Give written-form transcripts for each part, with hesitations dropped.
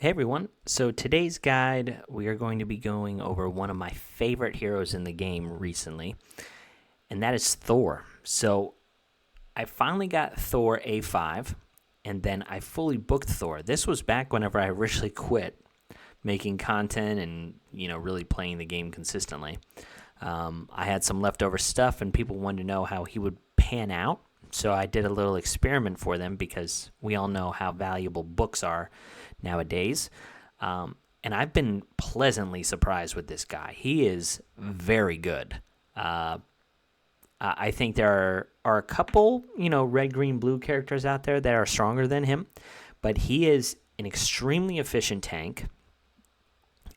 Hey everyone, so today's guide we are going to be going over one of my favorite heroes in the game recently, and that is Thor. So I finally got Thor A5, and then I fully booked Thor. This was back whenever I originally quit making content and really playing the game consistently. I had some leftover stuff, and people wanted to know how he would pan out. So I did a little experiment for them because we all know how valuable books are nowadays. And I've been pleasantly surprised with this guy. He is very good. I think there are a couple, red, green, blue characters out there that are stronger than him, but he is an extremely efficient tank.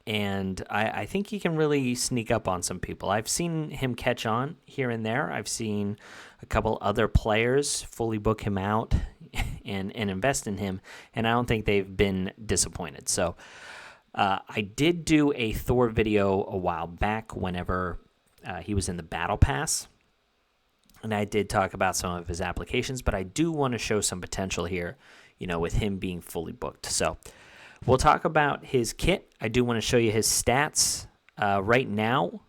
And I think he can really sneak up on some people. I've seen him catch on here and there. I've seen a couple other players fully book him out and invest in him, and I don't think they've been disappointed. So I did do a Thor video a while back whenever he was in the Battle Pass, and I did talk about some of his applications, but I do want to show some potential here, with him being fully booked. So we'll talk about his kit. I do want to show you his stats. Right now,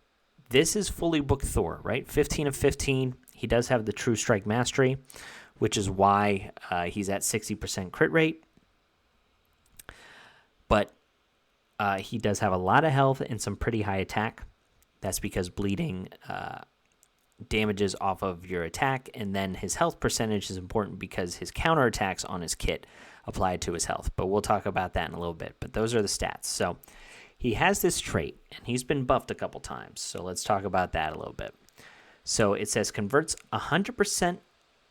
this is fully booked Thor, right? 15 of 15. He does have the True Strike Mastery, which is why he's at 60% crit rate. But he does have a lot of health and some pretty high attack. That's because bleeding damages off of your attack, and then his health percentage is important because his counterattacks on his kit applied to his health. But we'll talk about that in a little bit. But those are the stats. So he has this trait, and he's been buffed a couple times. So let's talk about that a little bit. So it says converts 100%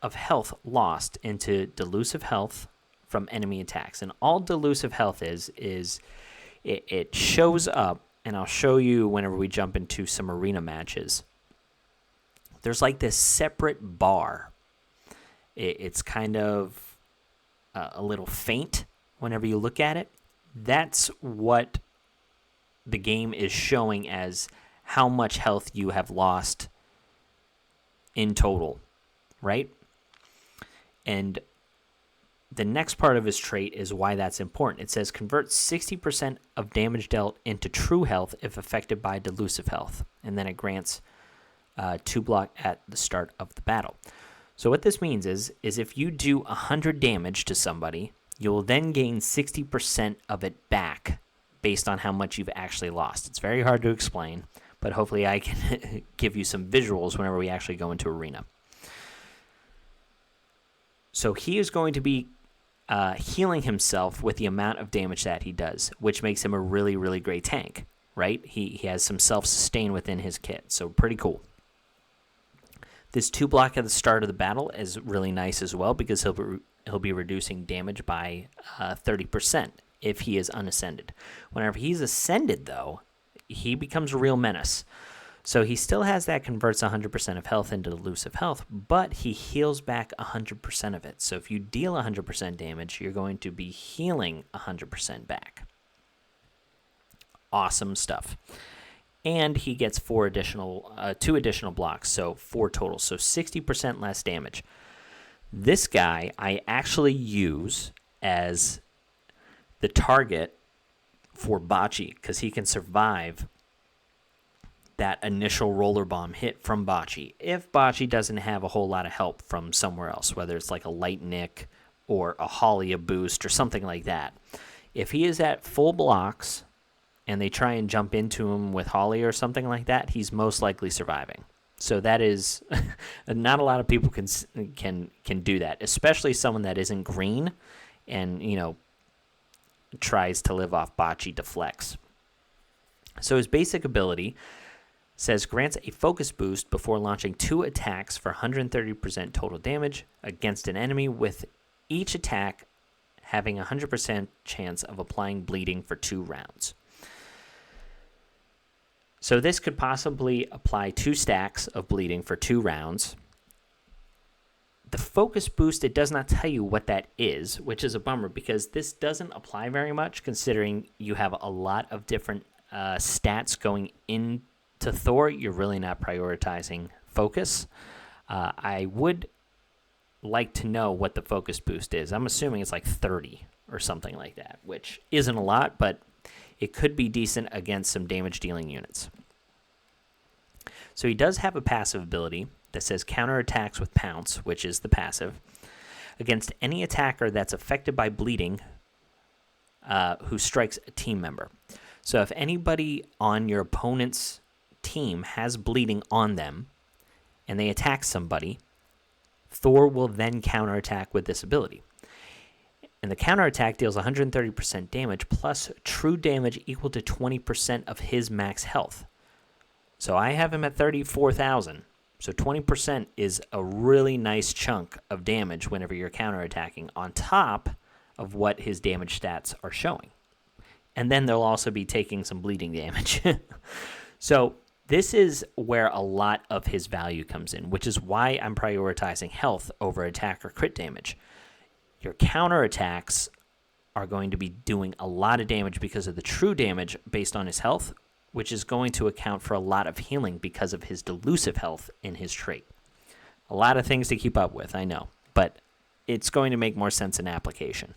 of health lost into delusive health from enemy attacks. And all delusive health is it shows up, and I'll show you whenever we jump into some arena matches. There's like this separate bar. It's kind of a little faint whenever you look at it. That's what the game is showing as how much health you have lost in total, right? And the next part of his trait is why that's important. It says convert 60% of damage dealt into true health if affected by delusive health. And then it grants 2 block at the start of the battle. So what this means is if you do 100 damage to somebody, you'll then gain 60% of it back based on how much you've actually lost. It's very hard to explain, but hopefully I can give you some visuals whenever we actually go into arena. So he is going to be healing himself with the amount of damage that he does, which makes him a really, really great tank, right? He has some self-sustain within his kit, so pretty cool. This 2 block at the start of the battle is really nice as well because he'll be reducing damage by 30% if he is unascended. Whenever he's ascended, though, he becomes a real menace. So he still has that converts 100% of health into elusive health, but he heals back 100% of it. So if you deal 100% damage, you're going to be healing 100% back. Awesome stuff. And he gets 2 additional blocks, so 4 total, so 60% less damage. This guy I actually use as the target for Bocce because he can survive that initial roller bomb hit from Bocce if Bocce doesn't have a whole lot of help from somewhere else, whether it's like a light nick or a Holly boost or something like that. If he is at full blocks and they try and jump into him with Holly or something like that, he's most likely surviving. So that is not a lot of people can do that, especially someone that isn't green and tries to live off Bocce deflects. So his basic ability says grants a focus boost before launching 2 attacks for 130% total damage against an enemy, with each attack having a 100% chance of applying bleeding for 2 rounds. So this could possibly apply 2 stacks of bleeding for 2 rounds. The focus boost, it does not tell you what that is, which is a bummer because this doesn't apply very much considering you have a lot of different stats going into Thor. You're really not prioritizing focus. I would like to know what the focus boost is. I'm assuming it's like 30 or something like that, which isn't a lot, but it could be decent against some damage dealing units. So he does have a passive ability that says counterattacks with pounce, which is the passive, against any attacker that's affected by bleeding who strikes a team member. So if anybody on your opponent's team has bleeding on them and they attack somebody, Thor will then counterattack with this ability. And the counterattack deals 130% damage plus true damage equal to 20% of his max health. So I have him at 34,000. So 20% is a really nice chunk of damage whenever you're counterattacking on top of what his damage stats are showing. And then they'll also be taking some bleeding damage. So this is where a lot of his value comes in, which is why I'm prioritizing health over attack or crit damage. Your counterattacks are going to be doing a lot of damage because of the true damage based on his health, which is going to account for a lot of healing because of his delusive health in his trait. A lot of things to keep up with, I know, but it's going to make more sense in application.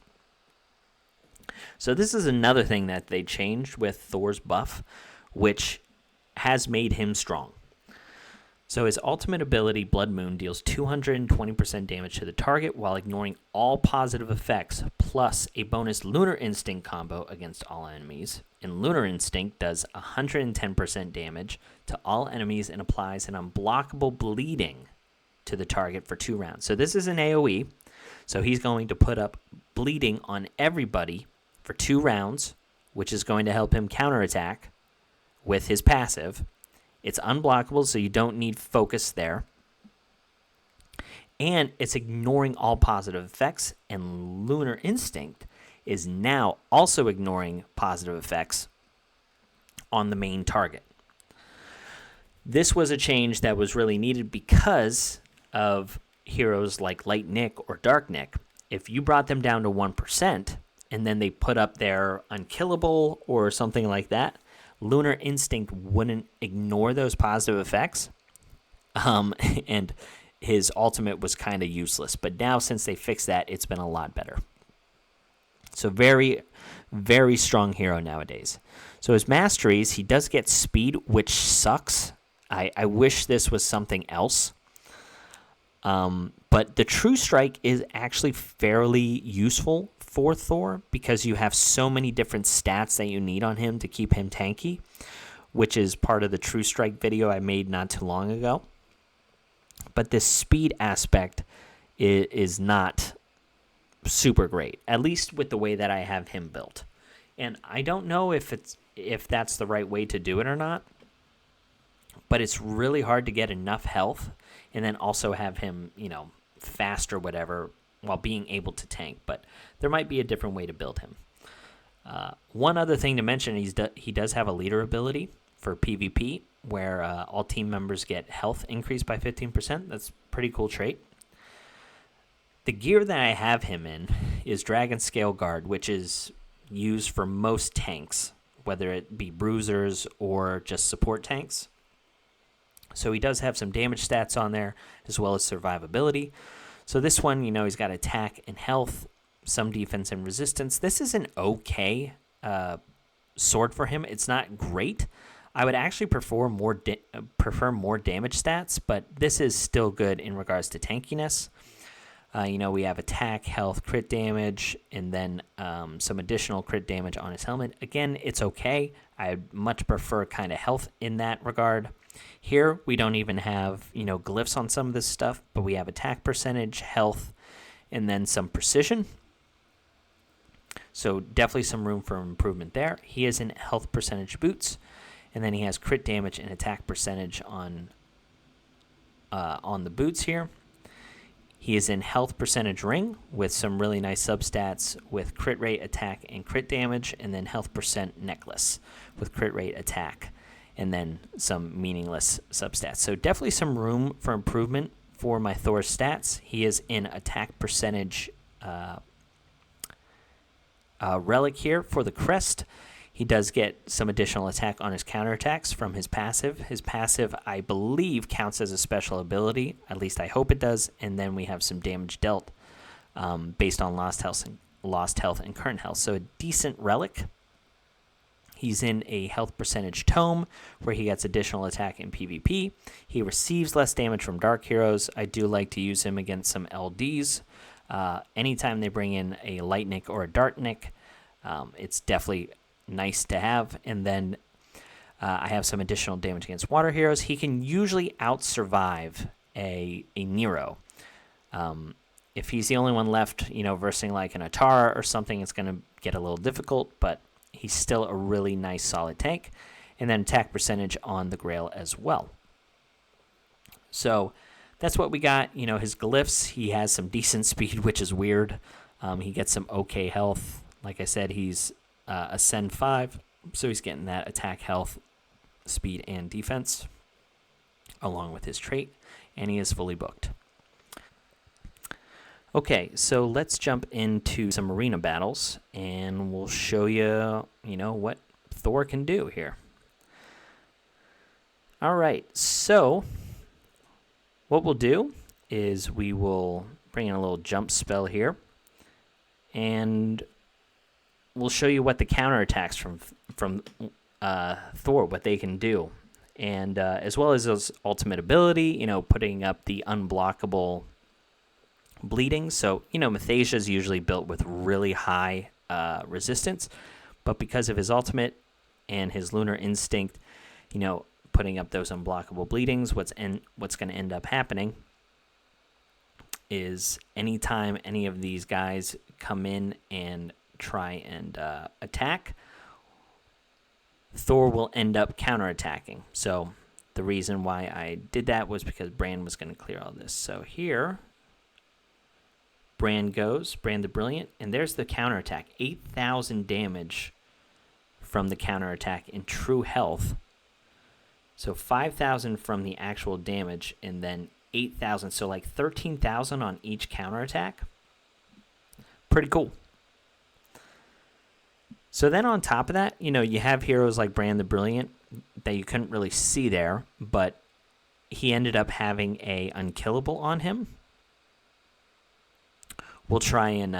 So this is another thing that they changed with Thor's buff, which has made him strong. So his ultimate ability, Blood Moon, deals 220% damage to the target while ignoring all positive effects, plus a bonus Lunar Instinct combo against all enemies. And Lunar Instinct does 110% damage to all enemies and applies an unblockable bleeding to the target for 2 rounds. So this is an AoE, so he's going to put up bleeding on everybody for 2 rounds, which is going to help him counterattack with his passive. It's unblockable, so you don't need focus there. And it's ignoring all positive effects, and Lunar Instinct is now also ignoring positive effects on the main target. This was a change that was really needed because of heroes like Light Nick or Dark Nick. If you brought them down to 1% and then they put up their unkillable or something like that, Lunar Instinct wouldn't ignore those positive effects, and his ultimate was kind of useless. But now, since they fixed that, it's been a lot better. So very, very strong hero nowadays. So his Masteries, he does get speed, which sucks. I wish this was something else. But the True Strike is actually fairly useful for Thor because you have so many different stats that you need on him to keep him tanky, which is part of the True Strike video I made not too long ago. But this speed aspect is not super great, at least with the way that I have him built. And I don't know if that's the right way to do it or not, but it's really hard to get enough health and then also have him, fast or whatever while being able to tank. But there might be a different way to build him. One other thing to mention, he does have a leader ability for PvP where all team members get health increased by 15%. That's a pretty cool trait. The gear that I have him in is Dragon Scale Guard, which is used for most tanks, whether it be bruisers or just support tanks. So he does have some damage stats on there, as well as survivability. So this one, he's got attack and health, some defense and resistance. This is an okay sword for him. It's not great. I would actually prefer more damage stats, but this is still good in regards to tankiness. We have attack, health, crit damage, and then some additional crit damage on his helmet. Again, it's okay. I much prefer kind of health in that regard. Here, we don't even have, glyphs on some of this stuff, but we have attack percentage, health, and then some precision. So definitely some room for improvement there. He is in health percentage boots, and then he has crit damage and attack percentage on the boots here. He is in health percentage ring with some really nice substats with crit rate, attack, and crit damage, and then health percent necklace with crit rate, attack, and then some meaningless substats. So definitely some room for improvement for my Thor stats. He is in attack percentage relic here for the crest. He does get some additional attack on his counterattacks from his passive. His passive, I believe, counts as a special ability. At least I hope it does. And then we have some damage dealt based on lost lost health and current health. So a decent relic. He's in a health percentage tome where he gets additional attack in PvP. He receives less damage from Dark Heroes. I do like to use him against some LDs. Anytime they bring in a Light Nick or a Dark Nick, it's definitely nice to have. And then I have some additional damage against Water Heroes. He can usually out-survive a Nero. If he's the only one left, versing like an Atara or something, it's going to get a little difficult, but he's still a really nice solid tank. And then attack percentage on the Grail as well. So that's what we got. His glyphs, he has some decent speed, which is weird. He gets some okay health. Like I said, he's Ascend 5, so he's getting that attack, health, speed, and defense, along with his trait, and he is fully booked. Okay, so let's jump into some arena battles, and we'll show you, what Thor can do here. All right, so what we'll do is we will bring in a little jump spell here, and we'll show you what the counterattacks from Thor, what they can do, and as well as his ultimate ability, putting up the unblockable bleeding. So, Mathasia is usually built with really high resistance, but because of his ultimate and his lunar instinct, putting up those unblockable bleedings, what's going to end up happening is anytime any of these guys come in and try and attack, Thor will end up counterattacking. So the reason why I did that was because Bran was going to clear all this. So here, Bran the Brilliant, and there's the counterattack. 8,000 damage from the counterattack in true health. So 5,000 from the actual damage, and then 8,000, so like 13,000 on each counterattack. Pretty cool. So then on top of that, you have heroes like Bran the Brilliant that you couldn't really see there, but he ended up having a unkillable on him. We'll try and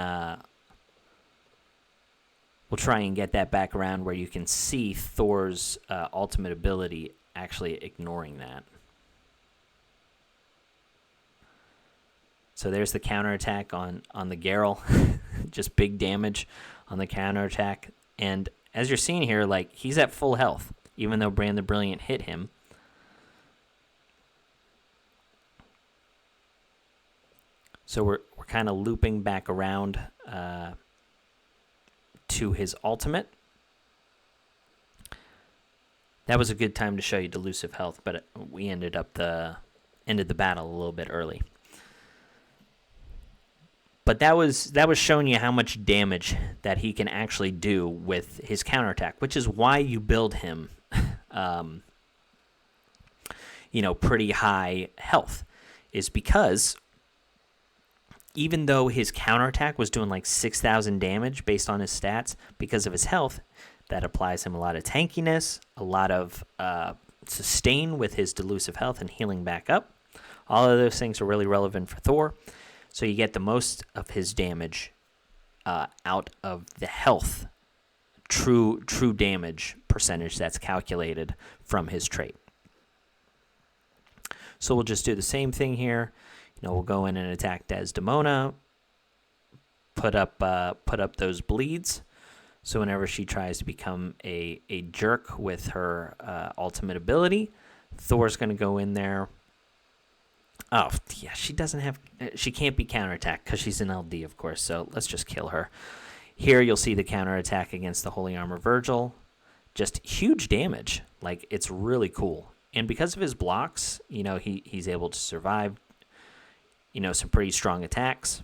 get that back around where you can see Thor's ultimate ability actually ignoring that. So there's the counterattack on the Geralt. Just big damage on the counterattack. And as you're seeing here, like, he's at full health, even though Bran the Brilliant hit him. So we're kind of looping back around to his ultimate. That was a good time to show you Delusive Health, but we ended the battle a little bit early. But that was showing you how much damage that he can actually do with his counterattack, which is why you build him, pretty high health, is because even though his counterattack was doing like 6,000 damage based on his stats, because of his health, that applies him a lot of tankiness, a lot of sustain with his Delusive Health and healing back up. All of those things are really relevant for Thor. So you get the most of his damage out of the health, true damage percentage that's calculated from his trait. So we'll just do the same thing here. We'll go in and attack Desdemona, put up those bleeds. So whenever she tries to become a jerk with her ultimate ability, Thor's going to go in there. Oh, yeah, she can't be counterattacked because she's an LD, of course, so let's just kill her. Here you'll see the counterattack against the Holy Armor Virgil. Just huge damage. Like, it's really cool. And because of his blocks, he's able to survive, some pretty strong attacks.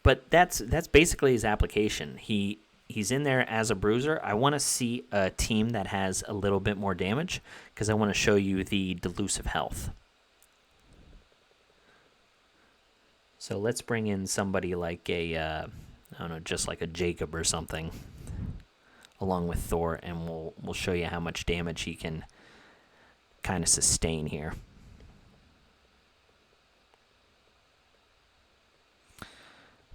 But that's basically his application. He's in there as a bruiser. I want to see a team that has a little bit more damage because I want to show you the Delusive Health. So let's bring in somebody like just like a Jacob or something, along with Thor, and we'll show you how much damage he can kind of sustain here.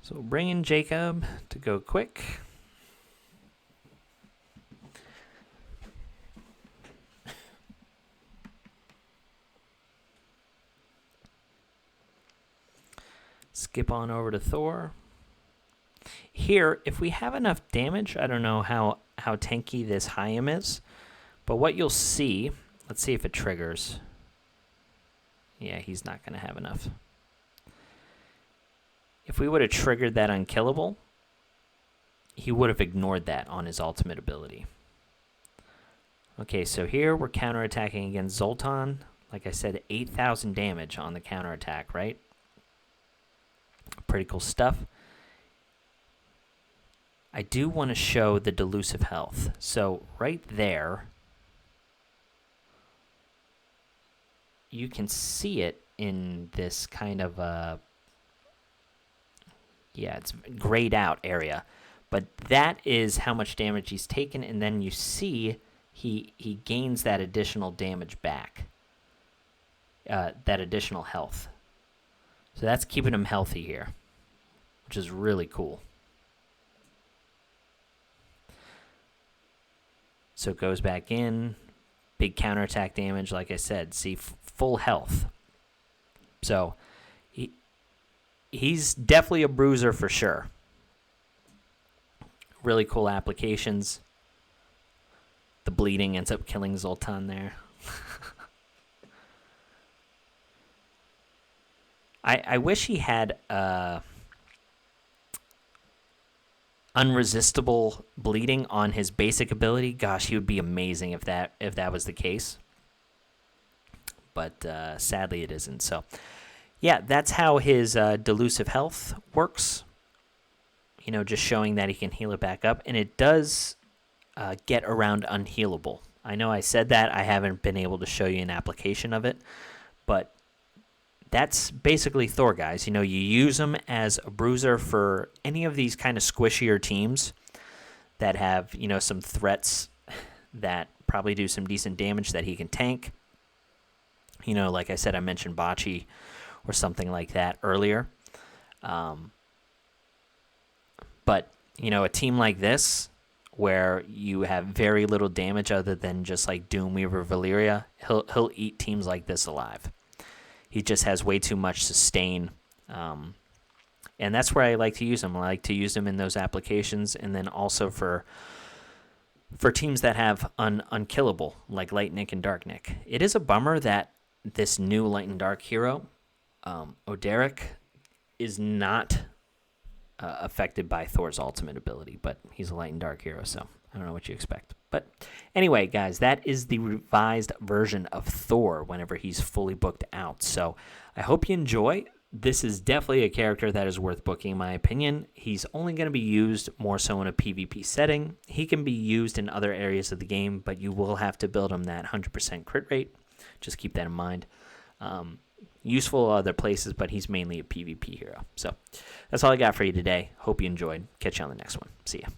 So we'll bring in Jacob to go quick. Skip on over to Thor. Here, if we have enough damage, I don't know how tanky this Hyam is, but what you'll see, let's see if it triggers. Yeah, he's not going to have enough. If we would have triggered that unkillable, he would have ignored that on his ultimate ability. Okay, so here we're counterattacking against Zoltan. Like I said, 8,000 damage on the counterattack, right? Pretty cool stuff. I do want to show the delusive health. So right there, you can see it in this kind of it's grayed out area. But that is how much damage he's taken, and then you see he gains that additional damage back. That additional health. So that's keeping him healthy here, which is really cool. So it goes back in, big counterattack damage, like I said. See, full health. So he's definitely a bruiser for sure. Really cool applications. The bleeding ends up killing Zoltan there. I wish he had unresistible bleeding on his basic ability. Gosh, he would be amazing if that was the case. But sadly it isn't. So yeah, that's how his delusive health works. You know, just showing that he can heal it back up. And it does get around unhealable. I know I said that. I haven't been able to show you an application of it. But that's basically Thor, guys. You know, you use him as a bruiser for any of these kind of squishier teams that have, you know, some threats that probably do some decent damage that he can tank. You know, like I said, I mentioned Bocce or something like that earlier. But, you know, a team like this where you have very little damage other than just like Doomweaver, Valyria, he'll eat teams like this alive. He just has way too much sustain. And that's where I like to use him. I like to use him in those applications, and then also for teams that have unkillable, like Light Nick and Dark Nick. It is a bummer that this new Light and Dark hero, Oderic, is not affected by Thor's ultimate ability, but he's a Light and Dark hero, so I don't know what you expect. But anyway, guys, that is the revised version of Thor whenever he's fully booked out. So I hope you enjoy. This is definitely a character that is worth booking, in my opinion. He's only going to be used more so in a PvP setting. He can be used in other areas of the game, but you will have to build him that 100% crit rate. Just keep that in mind. Useful other places, but he's mainly a PvP hero. So that's all I got for you today. Hope you enjoyed. Catch you on the next one. See ya.